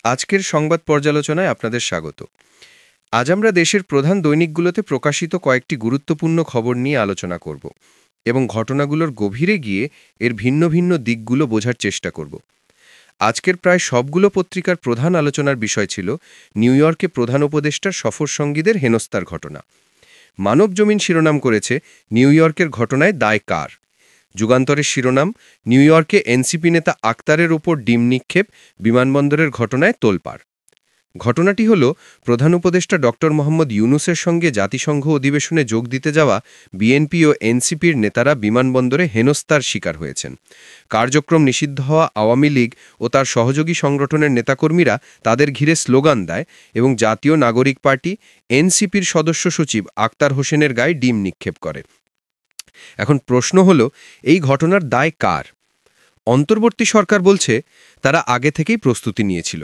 আজকের সংবাদ পর্যালোচনায় আপনাদের স্বাগত। আজ আমরা দেশের প্রধান দৈনিকগুলোতে প্রকাশিত কয়েকটি গুরুত্বপূর্ণ খবর নিয়ে আলোচনা করব এবং ঘটনাগুলোর গভীরে গিয়ে এর ভিন্ন ভিন্ন দিকগুলো বোঝার চেষ্টা করব। আজকের প্রায় সবগুলো পত্রিকার প্রধান আলোচনার বিষয় ছিল নিউ ইয়র্কে প্রধান উপদেষ্টার সফর সঙ্গীদের হেনস্থার ঘটনা। মানবজমিন শিরোনাম করেছে নিউ ইয়র্কের ঘটনায় দায় কার। যুগান্তরের শিরোনাম নিউ ইয়র্কে এনসিপি নেতা আক্তারের ওপর ডিম নিক্ষেপ, বিমানবন্দরের ঘটনায় তোলপাড়। ঘটনাটি হল প্রধান উপদেষ্টা ডক্টর মোহাম্মদ ইউনূসের সঙ্গে জাতিসংঘ অধিবেশনে যোগ দিতে যাওয়া বিএনপি ও এনসিপির নেতারা বিমানবন্দরে হেনস্থার শিকার হয়েছেন। কার্যক্রম নিষিদ্ধ হওয়া আওয়ামী লীগ ও তার সহযোগী সংগঠনের নেতাকর্মীরা তাদের ঘিরে স্লোগান দেয় এবং জাতীয় নাগরিক পার্টি এনসিপির সদস্য সচিব আক্তার হোসেনের গায়ে ডিম নিক্ষেপ করে। এখন প্রশ্ন হল, এই ঘটনার দায় কার? অন্তর্বর্তী সরকার বলছে তারা আগে থেকেই প্রস্তুতি নিয়েছিল।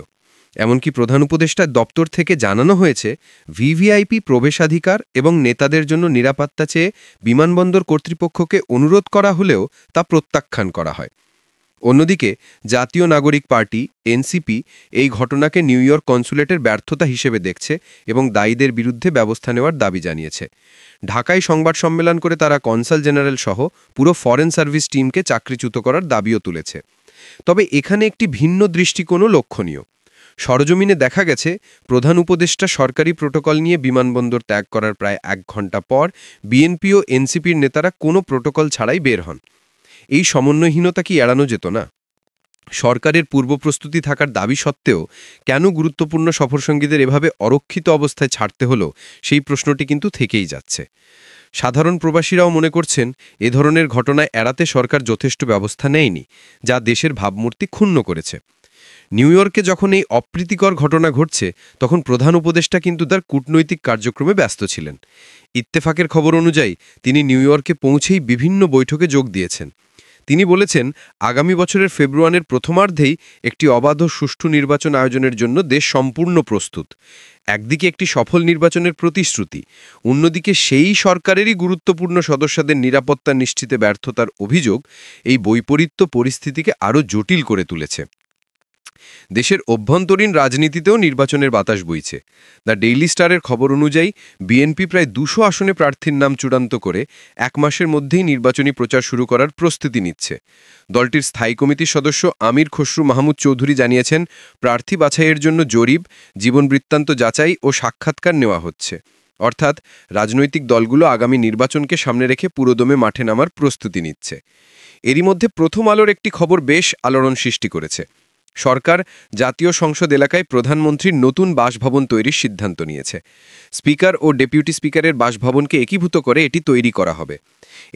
এমনকি প্রধান উপদেষ্টার দপ্তর থেকে জানানো হয়েছে ভিভিআইপি প্রবেশাধিকার এবং নেতাদের জন্য নিরাপত্তা চেয়ে বিমানবন্দর কর্তৃপক্ষকে অনুরোধ করা হলেও তা প্রত্যাখ্যান করা হয়। অন্যদিকে জাতীয় নাগরিক পার্টি এনসিপি এই ঘটনাকে নিউ ইয়র্ক কনসুলেটের ব্যর্থতা হিসেবে দেখছে এবং দায়ীদের বিরুদ্ধে ব্যবস্থা নেওয়ার দাবি জানিয়েছে। ঢাকায় সংবাদ সম্মেলন করে তারা কনসাল জেনারেল সহ পুরো ফরেন সার্ভিস টিমকে চাকরিচ্যুত করার দাবিও তুলেছে। তবে এখানে একটি ভিন্ন দৃষ্টিকোণও লক্ষণীয়। সরজমিনে দেখা গেছে প্রধান উপদেষ্টা সরকারি প্রোটোকল নিয়ে বিমানবন্দর ত্যাগ করার প্রায় 1 ঘণ্টা পর বিএনপি ও এনসিপির নেতারা কোনো প্রোটোকল ছাড়াই বের হন। এই সমন্বয়হীনতা কি এড়ানো যেত না? সরকারের পূর্বপ্রস্তুতি থাকার দাবি সত্ত্বেও কেন গুরুত্বপূর্ণ সফরসঙ্গীদের এভাবে অরক্ষিত অবস্থায় ছাড়তে হলো, সেই প্রশ্নটি কিন্তু থেকেই যাচ্ছে। সাধারণ প্রবাসীরাও মনে করছেন এ ধরনের ঘটনায় এড়াতে সরকার যথেষ্ট ব্যবস্থা নেয়নি, যা দেশের ভাবমূর্তি ক্ষুণ্ণ করেছে। নিউ ইয়র্কে যখন এই অপ্রীতিকর ঘটনা ঘটছে তখন প্রধান উপদেষ্টা কিন্তু তার কূটনৈতিক কার্যক্রমে ব্যস্ত ছিলেন। ইত্তেফাকের খবর অনুযায়ী তিনি নিউ ইয়র্কে পৌঁছেই বিভিন্ন বৈঠকে যোগ দিয়েছেন। তিনি বলেছেন, আগামী বছরের ফেব্রুয়ারির প্রথমার্ধেই একটি অবাধ ও সুষ্ঠু নির্বাচন আয়োজনের জন্য দেশ সম্পূর্ণ প্রস্তুত। একদিকে একটি সফল নির্বাচনের প্রতিশ্রুতি, অন্যদিকে সেই সরকারেরই গুরুত্বপূর্ণ সদস্যদের নিরাপত্তা নিশ্চিতে ব্যর্থতার অভিযোগ এই বৈপরীত্য পরিস্থিতিকে আরও জটিল করে তুলেছে। দেশের অভ্যন্তরীণ রাজনীতিতেও নির্বাচনের বাতাস বইছে। দ্য ডেইলি স্টারের খবর অনুযায়ী বিএনপি প্রায় 200 আসনে প্রার্থীর নাম চূড়ান্ত করে 1 মাসের মধ্যেই নির্বাচনী প্রচার শুরু করার প্রস্তুতি নিচ্ছে। দলটির স্থায়ী কমিটির সদস্য আমির খসরু মাহমুদ চৌধুরী জানিয়েছেন, প্রার্থী বাছাইয়ের জন্য জরিপ, জীবন বৃত্তান্ত যাচাই ও সাক্ষাৎকার নেওয়া হচ্ছে। অর্থাৎ রাজনৈতিক দলগুলো আগামী নির্বাচনকে সামনে রেখে পুরোদমে মাঠে নামার প্রস্তুতি নিচ্ছে। এরই মধ্যে প্রথম আলোর একটি খবর বেশ আলোড়ন সৃষ্টি করেছে। সরকার জাতীয় সংসদ এলাকায় প্রধানমন্ত্রীর নতুন বাসভবন তৈরির সিদ্ধান্ত নিয়েছে। স্পিকার ও ডেপুটি স্পিকারের বাসভবনকে একীভূত করে এটি তৈরি করা হবে।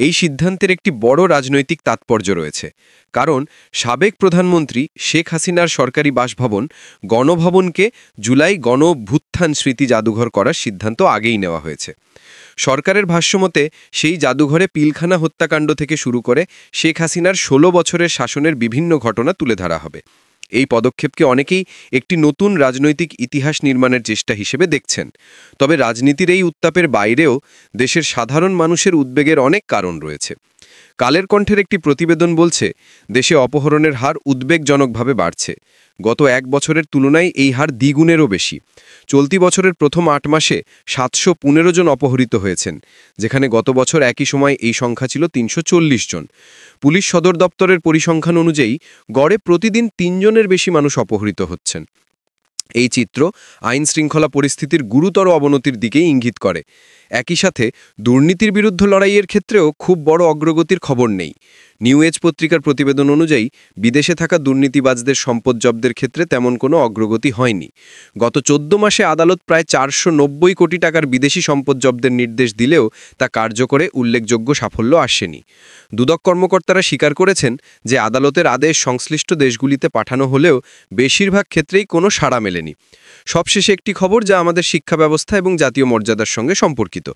এই সিদ্ধান্তের একটি বড় রাজনৈতিক তাৎপর্য রয়েছে, কারণ সাবেক প্রধানমন্ত্রী শেখ হাসিনার সরকারি বাসভবন গণভবনকে জুলাই গণভ্যুত্থান স্মৃতি জাদুঘর করার সিদ্ধান্ত আগেই নেওয়া হয়েছে। সরকারের ভাষ্যমতে সেই জাদুঘরে পিলখানা হত্যাকাণ্ড থেকে শুরু করে শেখ হাসিনার 16 বছরের শাসনের বিভিন্ন ঘটনা তুলে ধরা হবে। এই পদক্ষেপকে অনেকেই একটি নতুন রাজনৈতিক ইতিহাস নির্মাণের চেষ্টা হিসেবে দেখছেন। তবে রাজনীতির এই উত্তাপের বাইরেও দেশের সাধারণ মানুষের উদ্বেগের অনেক কারণ রয়েছে। কালের কণ্ঠের একটি প্রতিবেদন বলছে, দেশে অপহরণের হার উদ্বেগজনকভাবে বাড়ছে। গত 1 বছরের তুলনায় এই হার দ্বিগুণেরও বেশি। চলতি বছরের প্রথম 8 মাসে 715 জন অপহৃত হয়েছেন, যেখানে গত বছর একই সময় এই সংখ্যা ছিল 340 জন। পুলিশ সদর দপ্তরের পরিসংখ্যান অনুযায়ী গড়ে প্রতিদিন 3 জনের বেশি মানুষ অপহৃত হচ্ছেন। এই চিত্র আইন শৃঙ্খলা পরিস্থিতির গুরুতর অবনতির দিকে ইঙ্গিত করে। একই সাথে দুর্নীতির বিরুদ্ধে লড়াইয়ের ক্ষেত্রেও খুব বড় অগ্রগতির খবর নেই। নিউ এজ পত্রিকার প্রতিবেদন অনুযায়ী বিদেশে থাকা দুর্নীতিবাজদের সম্পদ জব্দের ক্ষেত্রে তেমন কোনো অগ্রগতি হয়নি। গত 14 মাসে আদালত প্রায় 490 কোটি টাকার বিদেশি সম্পদ জব্দের নির্দেশ দিলেও তা কার্যকরে উল্লেখযোগ্য সাফল্য আসেনি। দুদক কর্মকর্তারা স্বীকার করেছেন যে আদালতের আদেশ সংশ্লিষ্ট দেশগুলিতে পাঠানো হলেও বেশিরভাগ ক্ষেত্রেই কোনো সাড়া মেলেনি। সবশেষে একটি খবর যা আমাদের শিক্ষা ব্যবস্থা এবং জাতীয় মর্যাদার সঙ্গে সম্পর্কিত।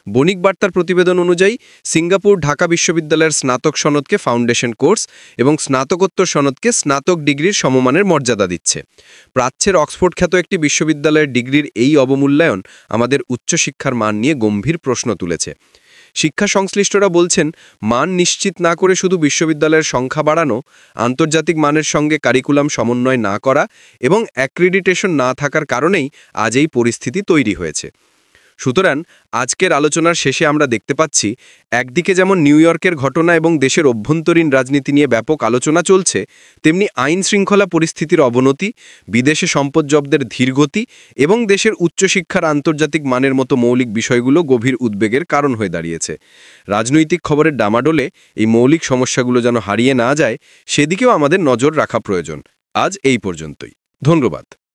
বণিক বার্তার প্রতিবেদন অনুযায়ী সিঙ্গাপুর ঢাকা বিশ্ববিদ্যালয়ের স্নাতক সনদকে ফাউন্ডেশন কোর্স এবং স্নাতকোত্তর সনদকে স্নাতক ডিগ্রির সমমানের মর্যাদা দিচ্ছে। প্রাচ্যের অক্সফোর্ড খ্যাত একটি বিশ্ববিদ্যালয়ের ডিগ্রির এই অবমূল্যায়ন আমাদের উচ্চশিক্ষার মান নিয়ে গম্ভীর প্রশ্ন তুলেছে। শিক্ষা সংশ্লিষ্টরা বলছেন, মান নিশ্চিত না করে শুধু বিশ্ববিদ্যালয়ের সংখ্যা বাড়ানো, আন্তর্জাতিক মানের সঙ্গে কারিকুলাম সমন্বয় না করা এবং অ্যাক্রিডিটেশন না থাকার কারণেই আজ এই পরিস্থিতি তৈরি হয়েছে। সুতরাং আজকের আলোচনার শেষে আমরা দেখতে পাচ্ছি, একদিকে যেমন নিউ ইয়র্কের ঘটনা এবং দেশের অভ্যন্তরীণ রাজনীতি নিয়ে ব্যাপক আলোচনা চলছে, তেমনি আইন শৃঙ্খলা পরিস্থিতির অবনতি, বিদেশে সম্পদ জব্দের ধীরগতি এবং দেশের উচ্চশিক্ষার আন্তর্জাতিক মানের মতো মৌলিক বিষয়গুলো গভীর উদ্বেগের কারণ হয়ে দাঁড়িয়েছে। রাজনৈতিক খবরের ডামাডোলে এই মৌলিক সমস্যাগুলো যেন হারিয়ে না যায়, সেদিকেও আমাদের নজর রাখা প্রয়োজন। আজ এই পর্যন্তই। ধন্যবাদ।